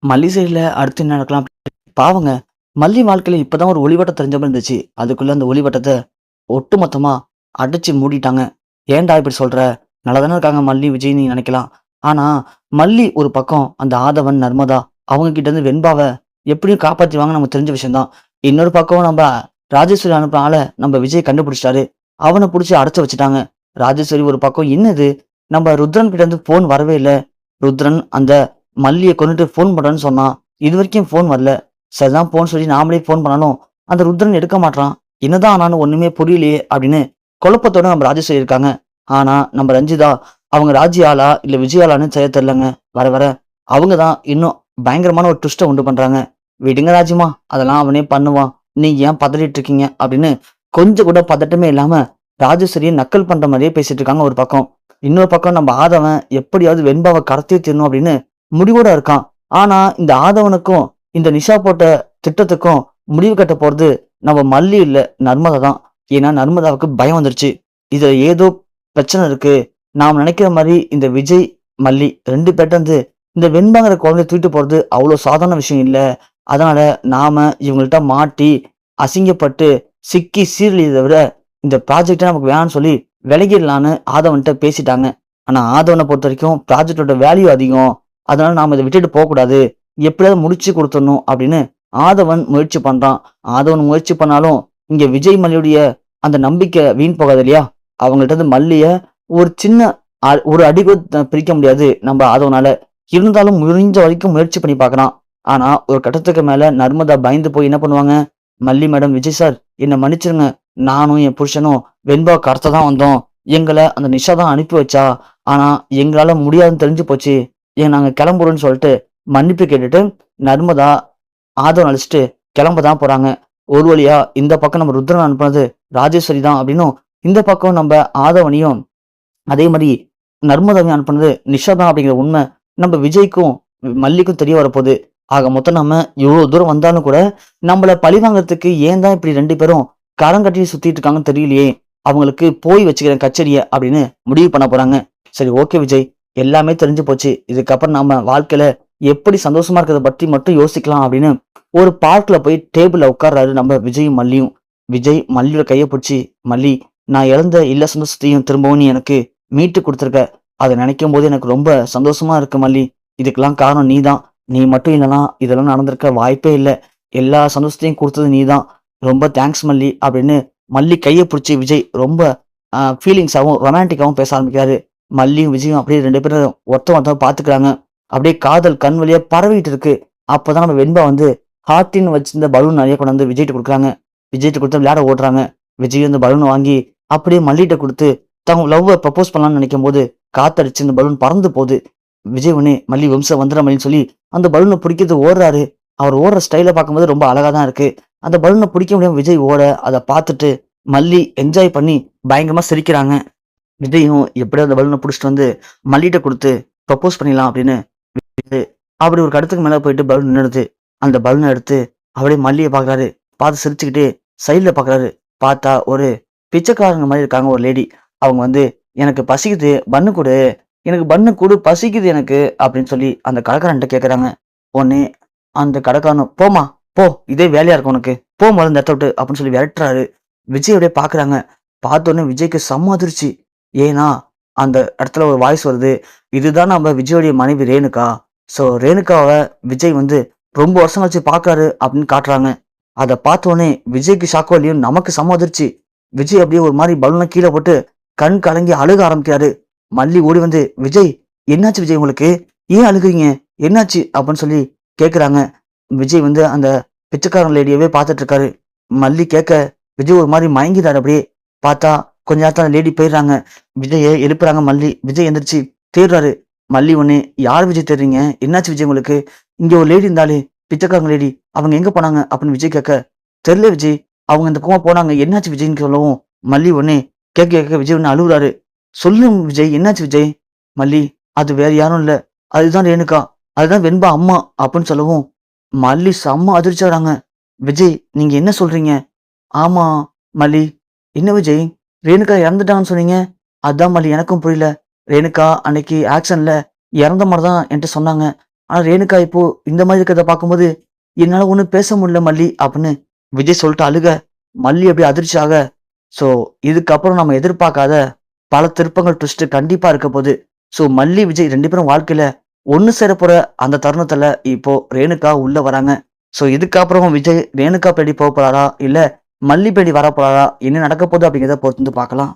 மல்லி சைடுல அடுத்து என்ன நடக்கலாம்? பாவங்க. மல்லி வாழ்க்கையில இப்பதான் ஒரு ஒளிவட்டம் தெரிஞ்ச மாரி இருந்துச்சு. அதுக்குள்ள அந்த ஒளிவட்டத்த ஒட்டுமொத்தமா அடைச்சு மூடிட்டாங்க. ஏன்டா இப்படி சொல்ற? நல்லா தானே இருக்காங்க மல்லி, விஜய் நீங்க நினைக்கலாம். ஆனா, மல்லி ஒரு பக்கம் அந்த ஆதவன், நர்மதா அவங்க கிட்ட இருந்து வெண்பாவ எப்படியும் காப்பாத்திருவாங்கன்னு நமக்கு தெரிஞ்ச விஷயம் தான். இன்னொரு பக்கம் நம்ப ராஜேஸ்வரி அனுப்புன ஆள நம்ப விஜய் கண்டுபிடிச்சுட்டாரு. அவன புடிச்சு அடைச்சு வச்சுட்டாங்க. ராஜேஸ்வரி ஒரு பக்கம் என்னது? நம்ப ருத்ரன் கிட்ட இருந்து ஃபோன் வரவே இல்ல. ருத்ரன் அந்த மல்லிய கொன்னுட்டு ஃபோன் பண்றேன்னு சொன்னான். இதுவரைக்கும் ஃபோன் வரல. சரிதான் போன்னு சொல்லி நாமளே ஃபோன் பண்ணாலும், அந்த ருத்ரன் எடுக்க மாட்றான். என்னதான் ஆனான்னு ஒண்ணுமே புரியலையே! அப்படின்னு குழப்பத்தோட நம்ம ராஜேஸ்வரி இருக்காங்க. ஆனா, நம்ம ரஞ்சிதா அவங்க ராஜி ஆளா? இல்ல விஜய் ஆளான்னு சரியா தெரியலங்க. வர வர அவங்க தான் இன்னும் பயங்கரமான ஒரு ட்விஸ்ட்ட உண்டு பண்றாங்க. "விடுங்க ராஜிமா, அதெல்லாம் அவனே பண்ணுவான். நீங்க ஏன் பதறிட்டு இருக்கீங்க?" அப்படின்னு கொஞ்சம் கூட பதட்டமே இல்லாம ராஜேஸ்வரிய நக்கல் பண்ற மாரியே பேசிட்டு இருக்காங்க ஒரு பக்கம். இன்னொரு பக்கம் நம்ம ஆதவன் எப்படியாவது வெண்பாவ கடத்தியே தீரணும் அப்படின்னு முடிவோட இருக்கான். ஆனா, இந்த ஆதவனுக்கும், இந்த நிஷா போட்ட திட்டத்துக்கும் முடிவு கட்ட போறது நம்ம மல்லி இல்ல, நர்மதா தான். ஏன்னா, நர்மதாவுக்கு பயம் வந்துருச்சு. இதுல ஏதோ பிரச்சனை இருக்கு. நாம நினைக்கிற மாரி இந்த விஜய், மல்லி 2 பேர்ட்டருந்து இந்த வெண்பாங்கிற குழந்தைய தூக்கிட்டு போறது அவ்வளோ சாதாரண விஷயம் இல்ல. அதனால நாம இவங்கள்ட்ட மாட்டி, அசிங்கப்பட்டு, சிக்கி சீரழியத விட, இந்த ப்ராஜெக்ட்டே நமக்கு வேணான்னு சொல்லி விலகிடலான்னு ஆதவன்ட்ட பேசிட்டாங்க. ஆனா, ஆதவன பொறுத்தவரைக்கும் ப்ராஜெக்ட்டோட வேல்யூ அதிகம். அதனால நாம இத விட்டுட்டு போக்கூடாது. எப்படியாவது முடிச்சு குடுத்துடணும் அப்படின்னு ஆதவன் முயற்சி பண்றான். ஆதவன் முயற்சி பண்ணாலும், இங்க விஜய் மல்லியுடைய அந்த நம்பிக்கை வீண் போகாது இல்லையா? அவங்கள்ட்ட இருந்து மல்லிய ஒரு சின்ன ஒரு அடி கூட பிரிக்க முடியாது நம்ம ஆதவனால. இருந்தாலும் முடிஞ்ச வரைக்கும் முயற்சி பண்ணி பார்க்குறான். ஆனா, ஒரு கட்டத்துக்கு மேல நர்மதா பயந்து போய் என்ன பண்ணுவாங்க? "மல்லி மேடம், விஜய் சார் என்ன மன்னிச்சிருங்க. நானும் என் புருஷனும் வெண்பாவ கடத்த தான் வந்தோம். எங்கள அந்த நிஷா தான் அனுப்பி வச்சா. ஆனா, எங்களால முடியாதுன்னு தெரிஞ்சு போச்சு. ஏன் நாங்க கிளம்புறோம்ன்னு" சொல்லிட்டு மன்னிப்பு கேட்டுட்டு நர்மதா ஆதவன அழைச்சுட்டு கிளம்ப தான் போறாங்க. ஒரு வழியா இந்த பக்கம் நம்ம ருத்ரன் அனுப்புனது ராஜேஸ்வரி தான் அப்படின்னும், இந்த பக்கம் நம்ம ஆதவனையும் அதே மாரி நர்மதாவையும் அனுப்புனது நிஷா தான் அப்படிங்கிற உண்மை நம்ம விஜய்க்கும், மல்லிக்கும் தெரிய வரப்போகுது. ஆக மொத்தம் நம்ம இவ்வளோ தூரம் வந்தாலும் கூட, நம்மள பழிவாங்கறதுக்கு ஏன் தான் இப்படி 2 பேரும் கரங்கட்டி சுத்திட்டு இருக்காங்கன்னு தெரியலையே! அவங்களுக்கு போய் வச்சுக்கிறேன் கச்சேரிய அப்படின்னு முடிவு பண்ண போறாங்க. சரி ஓகே விஜய். எல்லாமே தெரிஞ்சு போச்சு. இதுக்கப்புறம் நாம வாழ்க்கையில எப்படி சந்தோஷமா இருக்கிறத பத்தி மட்டும் யோசிக்கலாம் அப்படின்னு ஒரு பார்க்ல போய் டேபிள்ல உட்கார்றாரு நம்ம விஜயும் மல்லியும். விஜய் மல்லியோட கைய புடிச்சு, "மல்லி, நான் இழந்த எல்லா சந்தோஷத்தையும் திரும்பவும் நீ எனக்கு மீட்டு குடுத்துருக்க. அத நினைக்கும்போது எனக்கு ரொம்ப சந்தோஷமா இருக்கு மல்லி. இதுக்கெல்லாம் காரணம் நீ தான். நீ மட்டும் இல்லன்னா இதெல்லாம் நடந்திருக்க வாய்ப்பே இல்ல. எல்லா சந்தோஷத்தையும் குடுத்தது நீ தான். ரொம்ப தேங்க்ஸ் மல்லி" அப்படின்னு மல்லி கைய புடிச்சு விஜய் ரொம்ப ஃபீலிங்ஸாவும், ரொமான்டிக்காவும் பேச ஆரம்பிக்கிறாரு. மல்லியும் விஜயும் அப்படியே 2 பேரும் ஒருத்தன் ஒருத்தன் பார்த்துக்கிறாங்க. அப்படியே காதல் கண் வழியா பரவிட்டு இருக்கு. அப்பதான் நம்ம வெண்பா வந்து ஹார்ட்டின்னு வச்சிருந்த பலூன் நெறைய கொண்டாந்து விஜய்ட்ட குடுக்குறாங்க. விஜய்ட்ட குடுத்து விளையாட ஓடுறாங்க. விஜய் அந்த பலூன வாங்கி அப்படியே மல்லிட்ட குடுத்து தங்க லவ்வ ப்ரப்போஸ் பண்ணலாம்னு நினைக்கும்போது, காத்தடிச்சு அந்த பலூன் பறந்து போகுது. விஜய் உடனே "மல்லி வம்சம் வந்துர மல்லின்னு" சொல்லி அந்த பலூன புடிக்கிறதுக்கு ஓடுறாரு. அவர் ஓடுற ஸ்டைல பார்க்கும்போது ரொம்ப அழகா தான் இருக்கு. அந்த பலூன புடிக்க முடியாம விஜய் ஓட, அத பார்த்துட்டு மல்லி என்ஜாய் பண்ணி பயங்கரமா சிரிக்கிறாங்க. விஜயும் எப்படியோ அந்த பலூன புடிச்சிட்டு வந்து மல்லிட்ட குடுத்து ப்ரப்போஸ் பண்ணிடலாம் அப்படின்னு அப்படி ஒரு கட்டத்துக்கு மேல போயிட்டு பலூன் நின்னுடுது. அந்த பலூன எடுத்து அப்படியே மல்லிய பார்க்குறாரு. பார்த்து சிரிச்சுக்கிட்டே சைடுல பார்க்குறாரு. பார்த்தா ஒரு பிச்சைக்காரங்க மாரி இருக்காங்க ஒரு லேடி. அவங்க வந்து "எனக்கு பசிக்குது, பன்னு குடு. எனக்கு பன்னு குடு, பசிக்குது எனக்கு" அப்படின்னு சொல்லி அந்த கடைக்காரன்ட்ட கேட்கறாங்க. உடனே அந்த கடைக்காரனும் "போம்மா, போ. இதே வேலையா இருக்கு உனக்கு. போ மொதல்ல இந்த இடத்த விட்டு" அப்படின்னு சொல்லி விரட்டுறாரு. விஜய் அப்படியே பார்க்குறாங்க. பார்த்தோனே விஜய்க்கு செம்ம அதிர்ச்சி. ஏன்னா, அந்த இடத்துல ஒரு வாய்ஸ் வருது. இதுதான் நம்ம விஜயோடைய மனைவி ரேணுகா. ஸோ ரேணுகாவ விஜய் வந்து ரொம்ப வருஷம் கழிச்சு பார்க்குறாரு அப்படின்னு காட்டுறாங்க. அத பார்த்தோனே விஜய்க்கு ஷாக்கோ இல்லையோ நமக்கு செம்ம அதிர்ச்சி. விஜய் அப்படியே ஒரு மாரி பலூன கீழ போட்டு கண் கலங்கி அழுக ஆரம்பிக்கிறாரு. மல்லி ஓடி வந்து, "விஜய், என்னாச்சு விஜய் உங்களுக்கு? ஏன் அழுகுறீங்க? என்னாச்சு?" அப்படின்னு சொல்லி கேட்குறாங்க. விஜய் வந்து அந்த பிச்சைக்காரன் லேடியவே பார்த்துட்டு இருக்காரு. மல்லி கேட்க விஜய் ஒரு மாரி மயங்கிட்டாரு அப்படியே. பார்த்தா கொஞ்ச நேரத்துல அந்த லேடி போயிடுறாங்க. விஜய எழுப்புறாங்க மல்லி. விஜய் எந்திரிச்சு தேடுறாரு. மல்லி உடனே, "யார் விஜய் தேடுறீங்க? என்னாச்சு விஜய் உங்களுக்கு? இங்க ஒரு லேடி இருந்தாளே, பிச்சைக்காரங்க லேடி. அவங்க எங்க போனாங்க?" அப்படின்னு விஜய் கேட்க, "தெரியல விஜய். அவங்க இந்த பக்கமா போனாங்க. என்னாச்சு விஜய்ன்னு" சொல்லவும், மல்லி உடனே கேட்க கேட்க விஜய் உடனே அழுவுறாரு. "சொல்லுங்க விஜய், என்னாச்சு விஜய்?" மல்லி, "அது வேற யாரும் இல்ல. அதுதான் ரேணுகா. அதுதான் வெண்பா அம்மா" அப்படின்னு சொல்லவும், மல்லி செம்ம அதிர்ச்சி ஆகுறாங்க. "விஜய், நீங்க என்ன சொல்றீங்க?" "ஆமா மல்லி." "என்ன விஜய்? ரேணுகா இறந்துட்டாங்கன்னு சொன்னீங்க?" "அதான் மல்லி, எனக்கும் புரியல. ரேணுகா அன்னைக்கு ஆக்சிடென்ட்ல இறந்த மாரி தான் என்ட்ட சொன்னாங்க. ஆனா ரேணுகா இப்போ இந்த மாதிரி இருக்கிறத பார்க்கும்போது என்னால ஒண்ணும் பேச முடியல மல்லி அப்படின்னு விஜய் சொல்லிட்டு அழுக மல்லி அப்படி அதிர்ச்சி ஆக ஸோ இதுக்கப்புறம் நம்ம எதிர்பார்க்காத பல திருப்பங்கள் ட்விஸ்ட் கண்டிப்பா இருக்க போகுது. ஸோ மல்லி விஜய் 2 பேரும் வாழ்க்கையில ஒண்ணு சேர போற அந்த தருணத்துல இப்போ ரேணுகா உள்ள வராங்க. ஸோ இதுக்கப்புறம் விஜய் ரேணுகா பேடி போக போறாரா இல்ல மல்லி பேடி வர போறாரா என்ன நடக்க போகுது அப்படிங்கிறத பொறுத்து வந்து பார்க்கலாம்.